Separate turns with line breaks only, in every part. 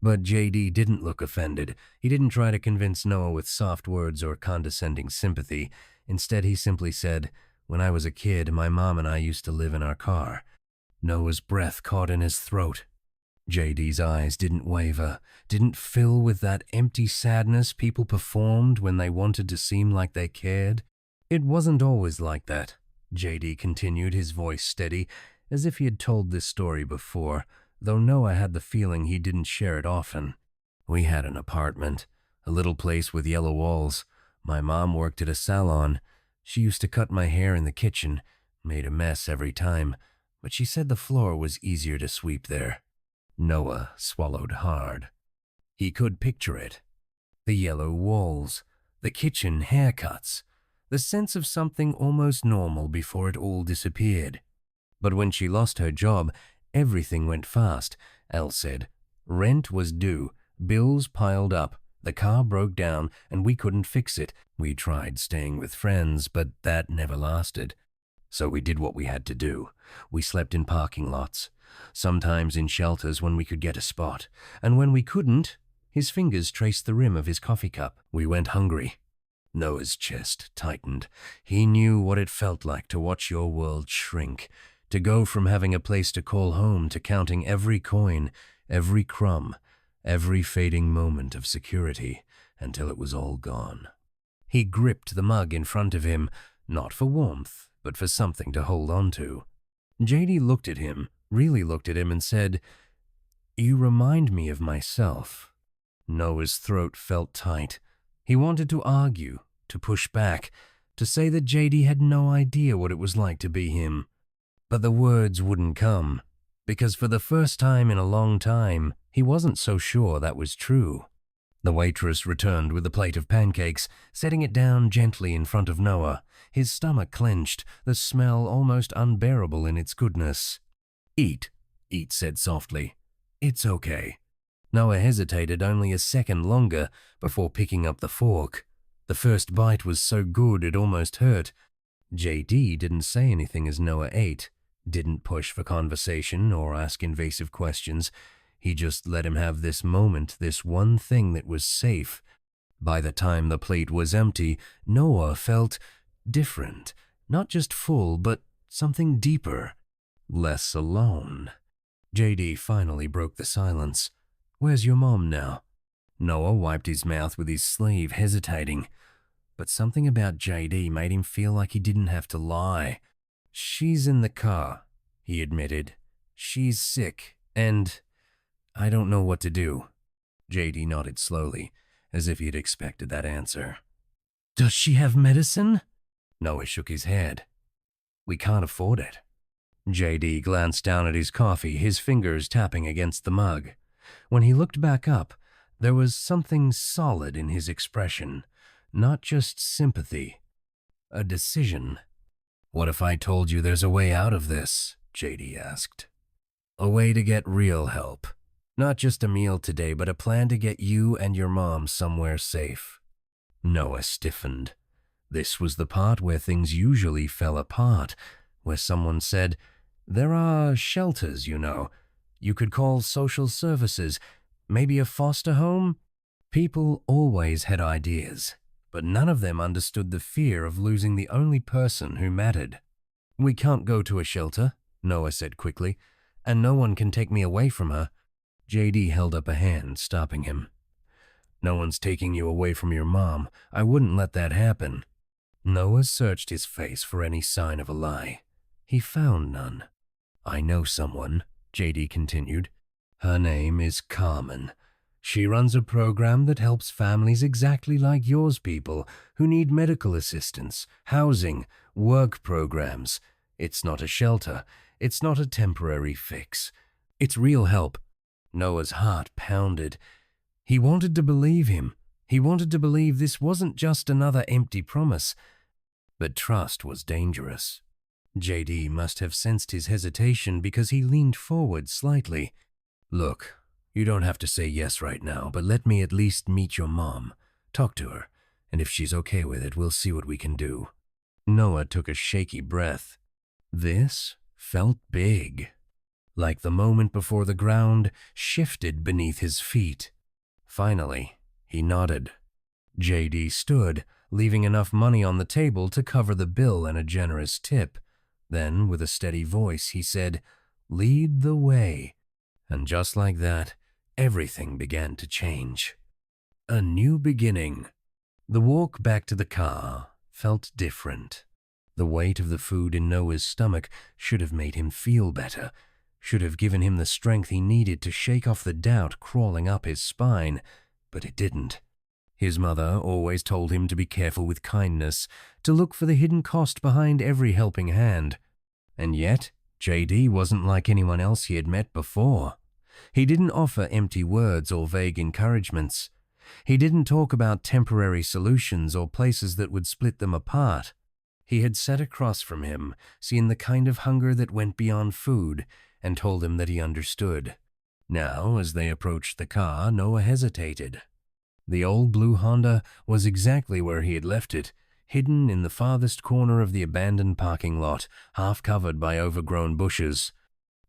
But JD didn't look offended. He didn't try to convince Noah with soft words or condescending sympathy. Instead, he simply said, "When I was a kid, my mom and I used to live in our car." Noah's breath caught in his throat. JD's eyes didn't waver, didn't fill with that empty sadness people performed when they wanted to seem like they cared. "It wasn't always like that," JD continued, his voice steady, as if he had told this story before, though Noah had the feeling he didn't share it often. "We had an apartment, a little place with yellow walls. My mom worked at a salon. She used to cut my hair in the kitchen, made a mess every time, but she said the floor was easier to sweep there." Noah swallowed hard. He could picture it. The yellow walls, the kitchen haircuts, the sense of something almost normal before it all disappeared. But when she lost her job, everything went fast, Elle said. Rent was due, bills piled up, the car broke down, and we couldn't fix it. We tried staying with friends, but that never lasted. So we did what we had to do. We slept in parking lots, sometimes in shelters when we could get a spot, and when we couldn't, his fingers traced the rim of his coffee cup. We went hungry. Noah's chest tightened. He knew what it felt like to watch your world shrink, to go from having a place to call home to counting every coin, every crumb, every fading moment of security until it was all gone. He gripped the mug in front of him, not for warmth, but for something to hold on to. JD looked at him, really looked at him, and said, "You remind me of myself." Noah's throat felt tight. He wanted to argue, to push back, to say that JD had no idea what it was like to be him. But the words wouldn't come, because for the first time in a long time, he wasn't so sure that was true. The waitress returned with a plate of pancakes, setting it down gently in front of Noah. His stomach clenched, the smell almost unbearable in its goodness. "Eat," Eat said softly. "It's okay." Noah hesitated only a second longer before picking up the fork. The first bite was so good it almost hurt. JD didn't say anything as Noah ate, didn't push for conversation or ask invasive questions. He just let him have this moment, this one thing that was safe. By the time the plate was empty, Noah felt different, not just full, but something deeper, less alone. JD finally broke the silence. "Where's your mom now?" Noah wiped his mouth with his sleeve, hesitating. But something about JD made him feel like he didn't have to lie. "She's in the car," he admitted. "She's sick, and I don't know what to do." JD nodded slowly, as if he had expected that answer. "Does she have medicine?" Noah shook his head. "We can't afford it." JD glanced down at his coffee, his fingers tapping against the mug. When he looked back up, there was something solid in his expression, not just sympathy, a decision. "What if I told you there's a way out of this?" JD asked. "A way to get real help. Not just a meal today, but a plan to get you and your mom somewhere safe." Noah stiffened. This was the part where things usually fell apart, where someone said, "There are shelters, you know. You could call social services, maybe a foster home." People always had ideas, but none of them understood the fear of losing the only person who mattered. "We can't go to a shelter," Noah said quickly, "and no one can take me away from her." JD held up a hand, stopping him. "No one's taking you away from your mom. I wouldn't let that happen." Noah searched his face for any sign of a lie. He found none. "I know someone," JD continued. "Her name is Carmen. She runs a program that helps families exactly like yours people who need medical assistance, housing, work programs. It's not a shelter. It's not a temporary fix. It's real help." Noah's heart pounded. He wanted to believe him. He wanted to believe this wasn't just another empty promise. But trust was dangerous. JD must have sensed his hesitation because he leaned forward slightly. "Look, you don't have to say yes right now, but let me at least meet your mom. Talk to her, and if she's okay with it, we'll see what we can do." Noah took a shaky breath. This felt big. like the moment before the ground shifted beneath his feet. Finally, he nodded. JD stood, leaving enough money on the table to cover the bill and a generous tip. Then, with a steady voice, he said, "Lead the way." And just like that, everything began to change. A new beginning. The walk back to the car felt different. The weight of the food in Noah's stomach should have made him feel better, should have given him the strength he needed to shake off the doubt crawling up his spine, but it didn't. His mother always told him to be careful with kindness, to look for the hidden cost behind every helping hand. And yet, JD wasn't like anyone else he had met before. He didn't offer empty words or vague encouragements. He didn't talk about temporary solutions or places that would split them apart. He had sat across from him, seen the kind of hunger that went beyond food, and told him that he understood. Now, as they approached the car, Noah hesitated. The old blue Honda was exactly where he had left it, hidden in the farthest corner of the abandoned parking lot, half covered by overgrown bushes.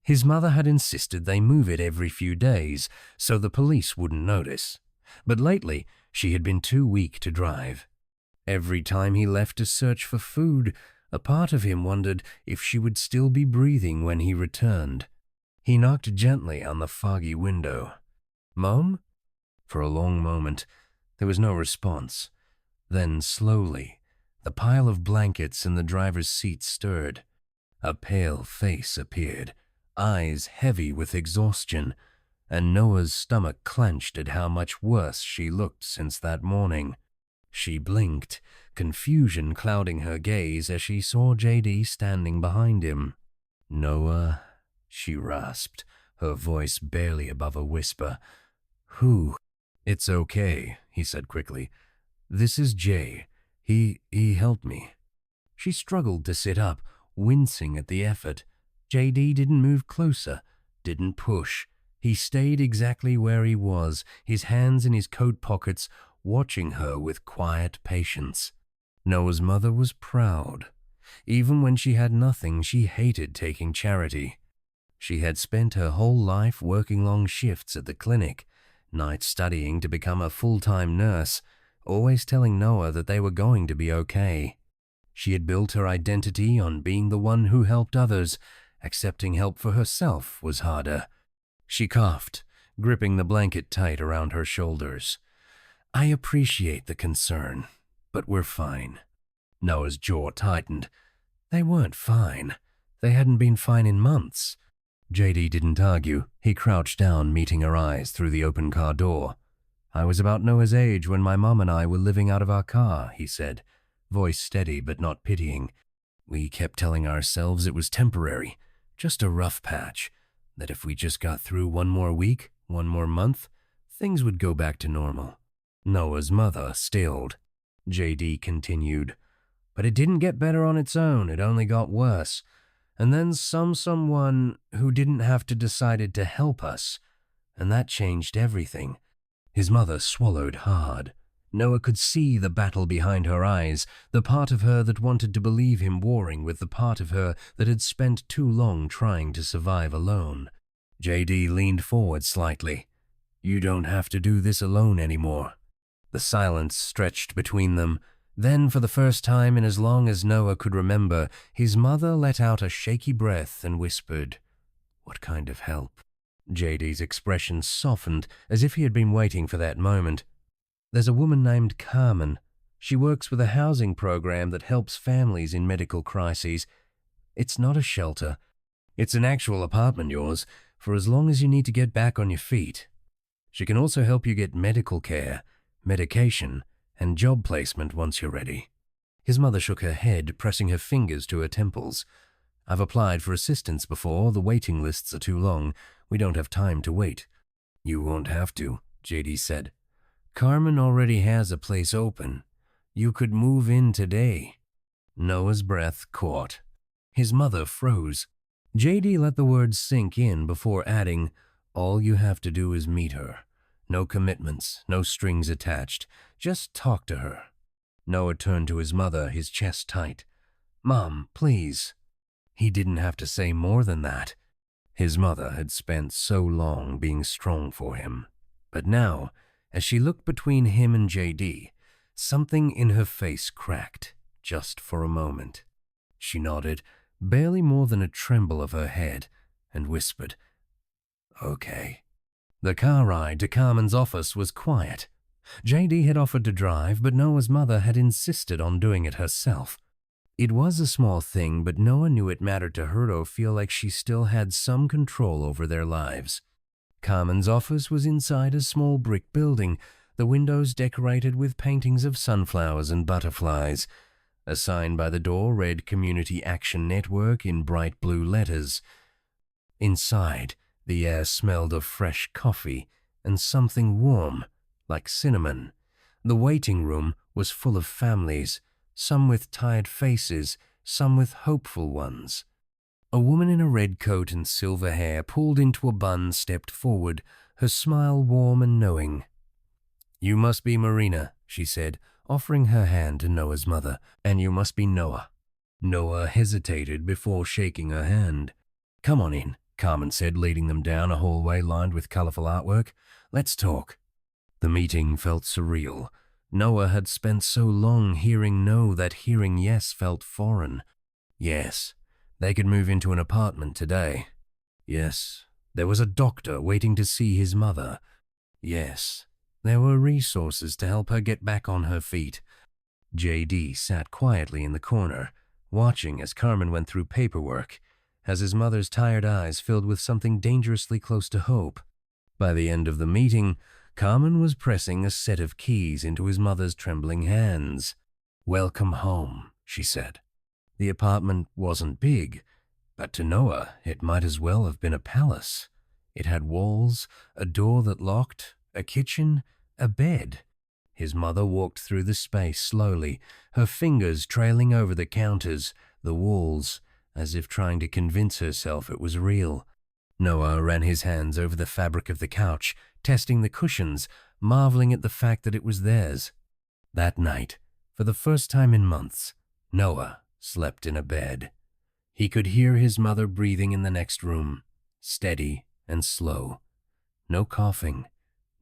His mother had insisted they move it every few days, so the police wouldn't notice. But lately, she had been too weak to drive. Every time he left to search for food, a part of him wondered if she would still be breathing when he returned. He knocked gently on the foggy window. "Mom?" For a long moment, there was no response. Then, slowly, the pile of blankets in the driver's seat stirred. A pale face appeared, eyes heavy with exhaustion, and Noah's stomach clenched at how much worse she looked since that morning. She blinked, confusion clouding her gaze as she saw JD standing behind him. "Noah," she rasped, her voice barely above a whisper. "Who?" "It's okay," he said quickly. "This is Jay. He helped me." She struggled to sit up, wincing at the effort. JD didn't move closer, didn't push. He stayed exactly where he was, his hands in his coat pockets, watching her with quiet patience. Noah's mother was proud. Even when she had nothing, she hated taking charity. She had spent her whole life working long shifts at the clinic, nights studying to become a full-time nurse, always telling Noah that they were going to be okay. She had built her identity on being the one who helped others. Accepting help for herself was harder. She coughed, gripping the blanket tight around her shoulders. "I appreciate the concern, but we're fine." Noah's jaw tightened. They weren't fine. They hadn't been fine in months. JD didn't argue. He crouched down, meeting her eyes through the open car door. "I was about Noah's age when my mom and I were living out of our car," he said, voice steady but not pitying. "We kept telling ourselves it was temporary, just a rough patch, that if we just got through one more week, one more month, things would go back to normal." Noah's mother stilled. JD continued, "But it didn't get better on its own, it only got worse. And then someone who didn't have to decided to help us, and that changed everything." His mother swallowed hard. Noah could see the battle behind her eyes, the part of her that wanted to believe him warring with the part of her that had spent too long trying to survive alone. JD leaned forward slightly. "You don't have to do this alone anymore." The silence stretched between them. Then, for the first time in as long as Noah could remember, his mother let out a shaky breath and whispered, "What kind of help?" JD's expression softened, as if he had been waiting for that moment. "There's a woman named Carmen. She works with a housing program that helps families in medical crises. It's not a shelter. It's an actual apartment, yours, for as long as you need to get back on your feet. She can also help you get medical care, medication, and job placement once you're ready." His mother shook her head, pressing her fingers to her temples. "I've applied for assistance before. The waiting lists are too long. We don't have time to wait." "You won't have to," JD said. "Carmen already has a place open. You could move in today." Noah's breath caught. His mother froze. JD let the words sink in before adding, "All you have to do is meet her. No commitments, no strings attached. Just talk to her." Noah turned to his mother, his chest tight. "Mom, please." He didn't have to say more than that. His mother had spent so long being strong for him. But now, as she looked between him and JD, something in her face cracked, just for a moment. She nodded, barely more than a tremble of her head, and whispered, "Okay." The car ride to Carmen's office was quiet. JD had offered to drive, but Noah's mother had insisted on doing it herself. It was a small thing, but Noah knew it mattered to her to feel like she still had some control over their lives. Carmen's office was inside a small brick building, the windows decorated with paintings of sunflowers and butterflies. A sign by the door read Community Action Network in bright blue letters. Inside, the air smelled of fresh coffee and something warm, like cinnamon. The waiting room was full of families, some with tired faces, some with hopeful ones. A woman in a red coat and silver hair, pulled into a bun, stepped forward, her smile warm and knowing. "You must be Marina," she said, offering her hand to Noah's mother, "and you must be Noah." Noah hesitated before shaking her hand. "Come on in," Carmen said, leading them down a hallway lined with colorful artwork. "Let's talk." The meeting felt surreal. Noah had spent so long hearing no that hearing yes felt foreign. Yes, they could move into an apartment today. Yes, there was a doctor waiting to see his mother. Yes, there were resources to help her get back on her feet. JD sat quietly in the corner, watching as Carmen went through paperwork, as his mother's tired eyes filled with something dangerously close to hope. By the end of the meeting, Carmen was pressing a set of keys into his mother's trembling hands. "Welcome home," she said. The apartment wasn't big, but to Noah it might as well have been a palace. It had walls, a door that locked, a kitchen, a bed. His mother walked through the space slowly, her fingers trailing over the counters, the walls, as if trying to convince herself it was real. Noah ran his hands over the fabric of the couch, testing the cushions, marveling at the fact that it was theirs. That night, for the first time in months, Noah slept in a bed. He could hear his mother breathing in the next room, steady and slow. No coughing,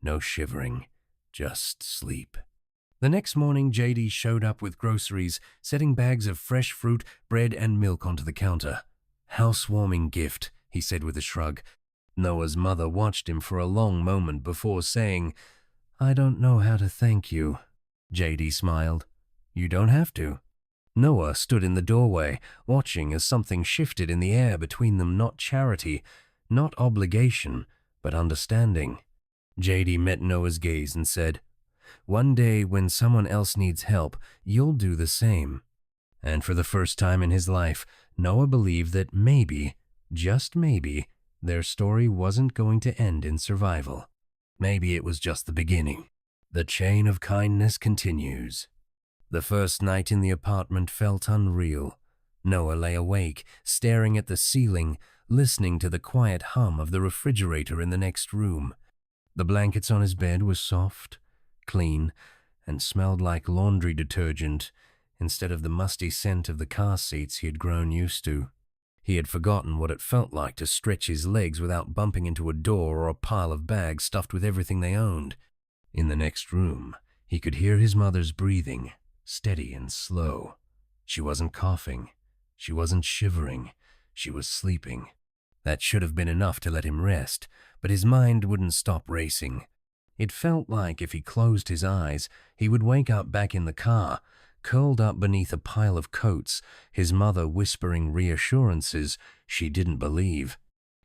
no shivering, just sleep. The next morning, JD showed up with groceries, setting bags of fresh fruit, bread, and milk onto the counter. "Housewarming gift," he said with a shrug. Noah's mother watched him for a long moment before saying, "I don't know how to thank you." JD smiled. "You don't have to." Noah stood in the doorway, watching as something shifted in the air between them, not charity, not obligation, but understanding. JD met Noah's gaze and said, "One day when someone else needs help, you'll do the same." And for the first time in his life, Noah believed that maybe, just maybe, their story wasn't going to end in survival. Maybe it was just the beginning. The chain of kindness continues. The first night in the apartment felt unreal. Noah lay awake, staring at the ceiling, listening to the quiet hum of the refrigerator in the next room. The blankets on his bed were soft, clean, and smelled like laundry detergent instead of the musty scent of the car seats he had grown used to. He had forgotten what it felt like to stretch his legs without bumping into a door or a pile of bags stuffed with everything they owned. In the next room, he could hear his mother's breathing, steady and slow. She wasn't coughing. She wasn't shivering. She was sleeping. That should have been enough to let him rest, but his mind wouldn't stop racing. It felt like if he closed his eyes, he would wake up back in the car, curled up beneath a pile of coats, his mother whispering reassurances she didn't believe.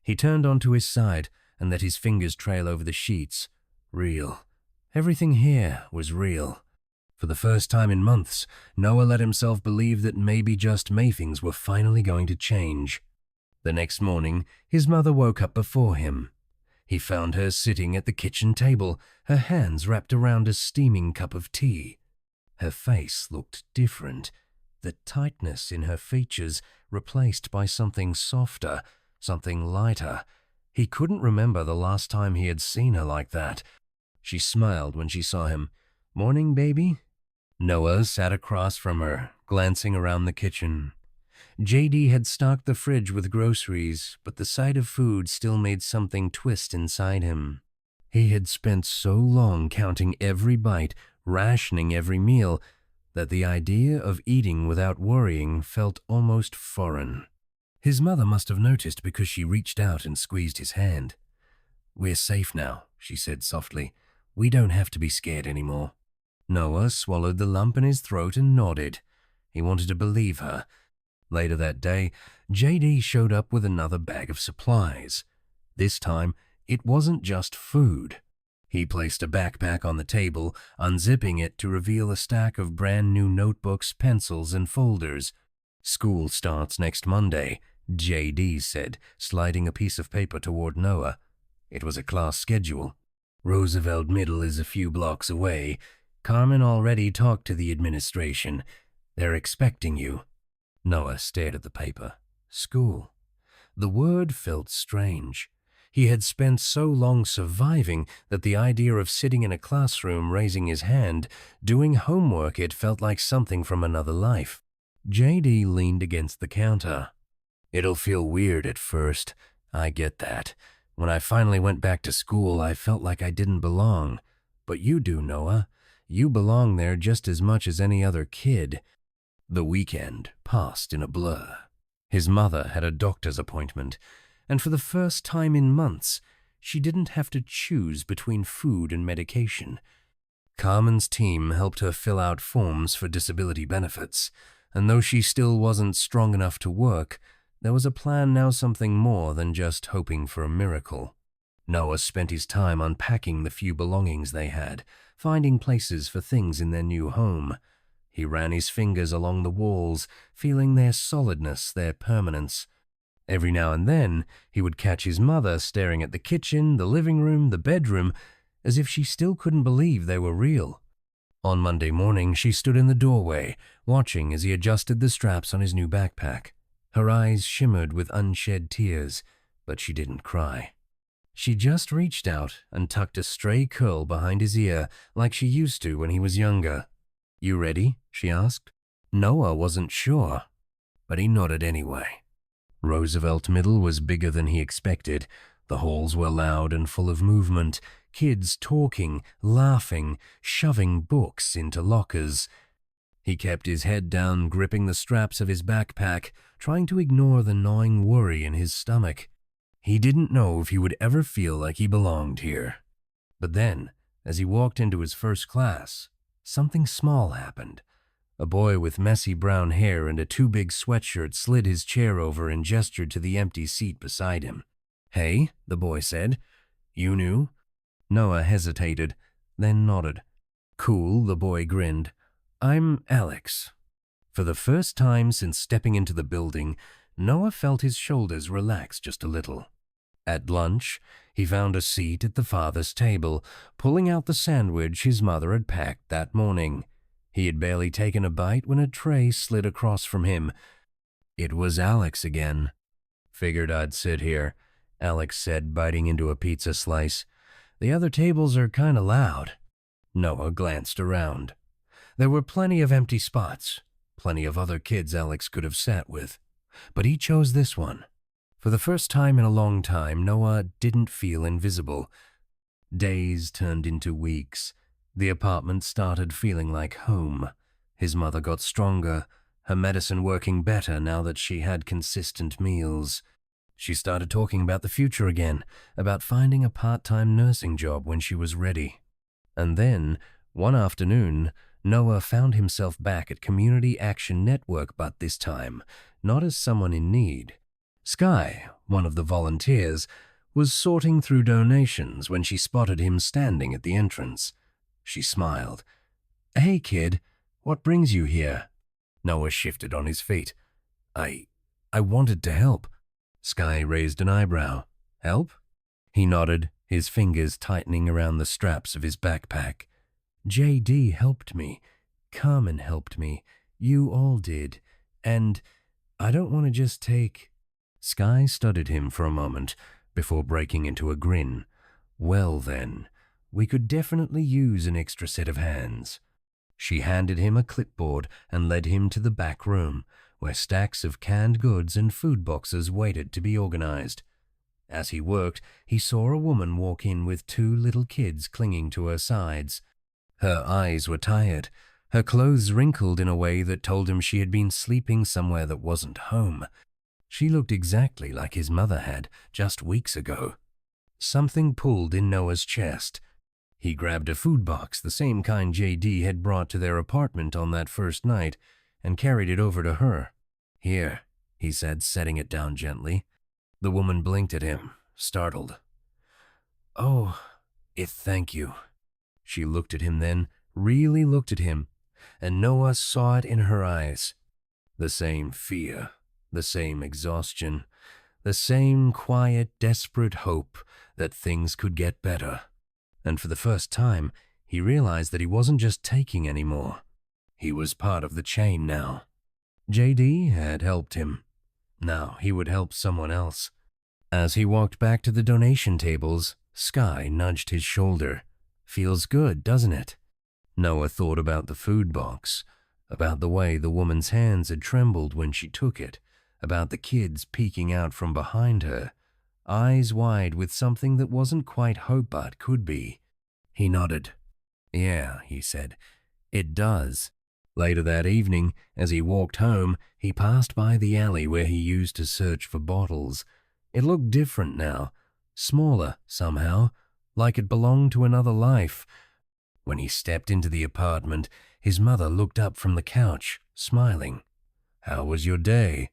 He turned onto his side and let his fingers trail over the sheets. Real. Everything here was real. For the first time in months, Noah let himself believe that maybe just things were finally going to change. The next morning, his mother woke up before him. He found her sitting at the kitchen table, her hands wrapped around a steaming cup of tea. Her face looked different, the tightness in her features replaced by something softer, something lighter. He couldn't remember the last time he had seen her like that. She smiled when she saw him. "Morning, baby?" Noah sat across from her, glancing around the kitchen. JD had stocked the fridge with groceries, but the sight of food still made something twist inside him. He had spent so long counting every bite, rationing every meal, that the idea of eating without worrying felt almost foreign. His mother must have noticed because she reached out and squeezed his hand. "We're safe now," she said softly. "We don't have to be scared anymore." Noah swallowed the lump in his throat and nodded. He wanted to believe her. Later that day, JD showed up with another bag of supplies. This time, it wasn't just food. He placed a backpack on the table, unzipping it to reveal a stack of brand new notebooks, pencils, and folders. "School starts next Monday," JD said, sliding a piece of paper toward Noah. It was a class schedule. "Roosevelt Middle is a few blocks away. Carmen already talked to the administration. They're expecting you." Noah stared at the paper. School. The word felt strange. He had spent so long surviving that the idea of sitting in a classroom, raising his hand, doing homework, it felt like something from another life. JD leaned against the counter. "It'll feel weird at first. I get that. When I finally went back to school, I felt like I didn't belong. But you do, Noah. You belong there just as much as any other kid." The weekend passed in a blur. His mother had a doctor's appointment, and for the first time in months, she didn't have to choose between food and medication. Carmen's team helped her fill out forms for disability benefits, and though she still wasn't strong enough to work, there was a plan now, something more than just hoping for a miracle. Noah spent his time unpacking the few belongings they had, finding places for things in their new home. He ran his fingers along the walls, feeling their solidness, their permanence. Every now and then, he would catch his mother staring at the kitchen, the living room, the bedroom, as if she still couldn't believe they were real. On Monday morning, she stood in the doorway, watching as he adjusted the straps on his new backpack. Her eyes shimmered with unshed tears, but she didn't cry. She just reached out and tucked a stray curl behind his ear like she used to when he was younger. "You ready?" she asked. Noah wasn't sure, but he nodded anyway. Roosevelt Middle was bigger than he expected. The halls were loud and full of movement, kids talking, laughing, shoving books into lockers. He kept his head down, gripping the straps of his backpack, trying to ignore the gnawing worry in his stomach. He didn't know if he would ever feel like he belonged here. But then, as he walked into his first class, something small happened. A boy with messy brown hair and a too-big sweatshirt slid his chair over and gestured to the empty seat beside him. "Hey," the boy said. "You knew?" Noah hesitated, then nodded. "Cool," the boy grinned. "I'm Alex." For the first time since stepping into the building, Noah felt his shoulders relax just a little. At lunch, he found a seat at the father's table, pulling out the sandwich his mother had packed that morning. He had barely taken a bite when a tray slid across from him. It was Alex again. "Figured I'd sit here," Alex said, biting into a pizza slice. "The other tables are kinda loud." Noah glanced around. There were plenty of empty spots, plenty of other kids Alex could have sat with. But he chose this one. For the first time in a long time, Noah didn't feel invisible. Days turned into weeks. The apartment started feeling like home. His mother got stronger, her medicine working better now that she had consistent meals. She started talking about the future again, about finding a part-time nursing job when she was ready. And then, one afternoon, Noah found himself back at Community Action Network, but this time, not as someone in need. Sky, one of the volunteers, was sorting through donations when she spotted him standing at the entrance. She smiled. "Hey, kid, what brings you here?" Noah shifted on his feet. I wanted to help." Sky raised an eyebrow. "Help?" He nodded, his fingers tightening around the straps of his backpack. "JD helped me. Carmen helped me. You all did. And I don't want to just take—" Sky studied him for a moment before breaking into a grin. "Well then, we could definitely use an extra set of hands." She handed him a clipboard and led him to the back room, where stacks of canned goods and food boxes waited to be organized. As he worked, he saw a woman walk in with two little kids clinging to her sides. Her eyes were tired, her clothes wrinkled in a way that told him she had been sleeping somewhere that wasn't home. She looked exactly like his mother had just weeks ago. Something pulled in Noah's chest. He grabbed a food box, the same kind JD had brought to their apartment on that first night, and carried it over to her. "Here," he said, setting it down gently. The woman blinked at him, startled. "Oh, thank you." She looked at him then, really looked at him, and Noah saw it in her eyes. The same fear, the same exhaustion, the same quiet, desperate hope that things could get better. And for the first time, he realized that he wasn't just taking anymore. He was part of the chain now. JD had helped him. Now he would help someone else. As he walked back to the donation tables, Sky nudged his shoulder. "Feels good, doesn't it?" Noah thought about the food box, about the way the woman's hands had trembled when she took it, about the kids peeking out from behind her, eyes wide with something that wasn't quite hope but could be. He nodded. "Yeah," he said, "it does." Later that evening, as he walked home, he passed by the alley where he used to search for bottles. It looked different now, smaller somehow, like it belonged to another life. When he stepped into the apartment, his mother looked up from the couch, smiling. "How was your day?"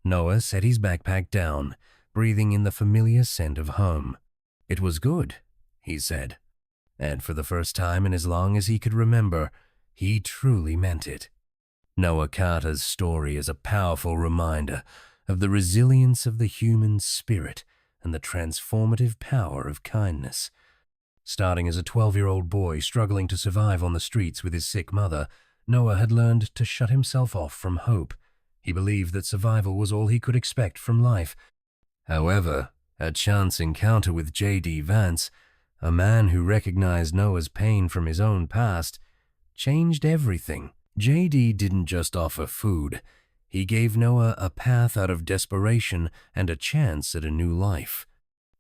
Noah set his backpack down, breathing in the familiar scent of home. "It was good," he said. And for the first time in as long as he could remember, he truly meant it. Noah Carter's story is a powerful reminder of the resilience of the human spirit and the transformative power of kindness. Starting as a 12-year-old boy struggling to survive on the streets with his sick mother, Noah had learned to shut himself off from hope. He believed that survival was all he could expect from life. However, a chance encounter with JD Vance, a man who recognized Noah's pain from his own past, changed everything. JD didn't just offer food. He gave Noah a path out of desperation and a chance at a new life.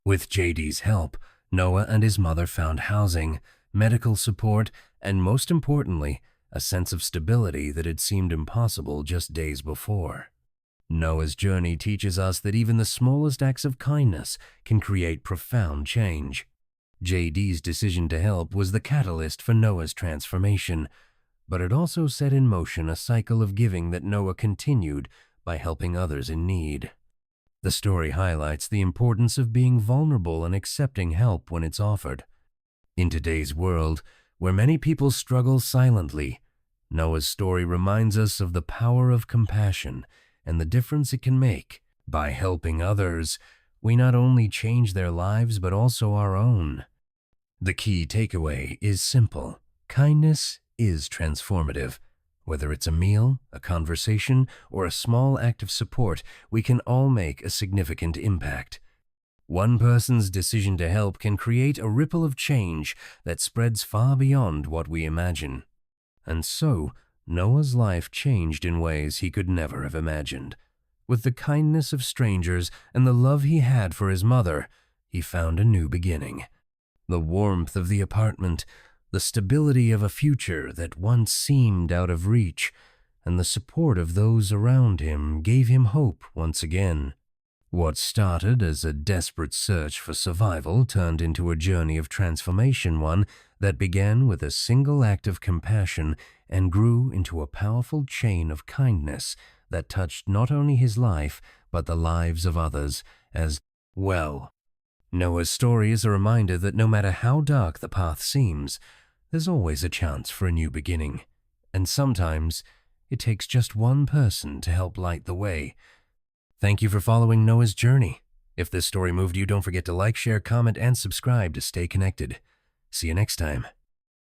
With JD's help, Noah and his mother found housing, medical support, and most importantly, a sense of stability that had seemed impossible just days before. Noah's journey teaches us that even the smallest acts of kindness can create profound change. JD's decision to help was the catalyst for Noah's transformation, but it also set in motion a cycle of giving that Noah continued by helping others in need. The story highlights the importance of being vulnerable and accepting help when it's offered. In today's world, where many people struggle silently, Noah's story reminds us of the power of compassion and the difference it can make. By helping others, we not only change their lives but also our own. The key takeaway is simple. Kindness is transformative. Whether it's a meal, a conversation, or a small act of support, we can all make a significant impact. One person's decision to help can create a ripple of change that spreads far beyond what we imagine. And so, Noah's life changed in ways he could never have imagined. With the kindness of strangers and the love he had for his mother, he found a new beginning. The warmth of the apartment, the stability of a future that once seemed out of reach, and the support of those around him gave him hope once again. What started as a desperate search for survival turned into a journey of transformation, one that began with a single act of compassion and grew into a powerful chain of kindness that touched not only his life but the lives of others as well. Noah's story is a reminder that no matter how dark the path seems, there's always a chance for a new beginning, and sometimes it takes just one person to help light the way. Thank you for following Noah's journey. If this story moved you, don't forget to like, share, comment, and subscribe to stay connected. See you next time.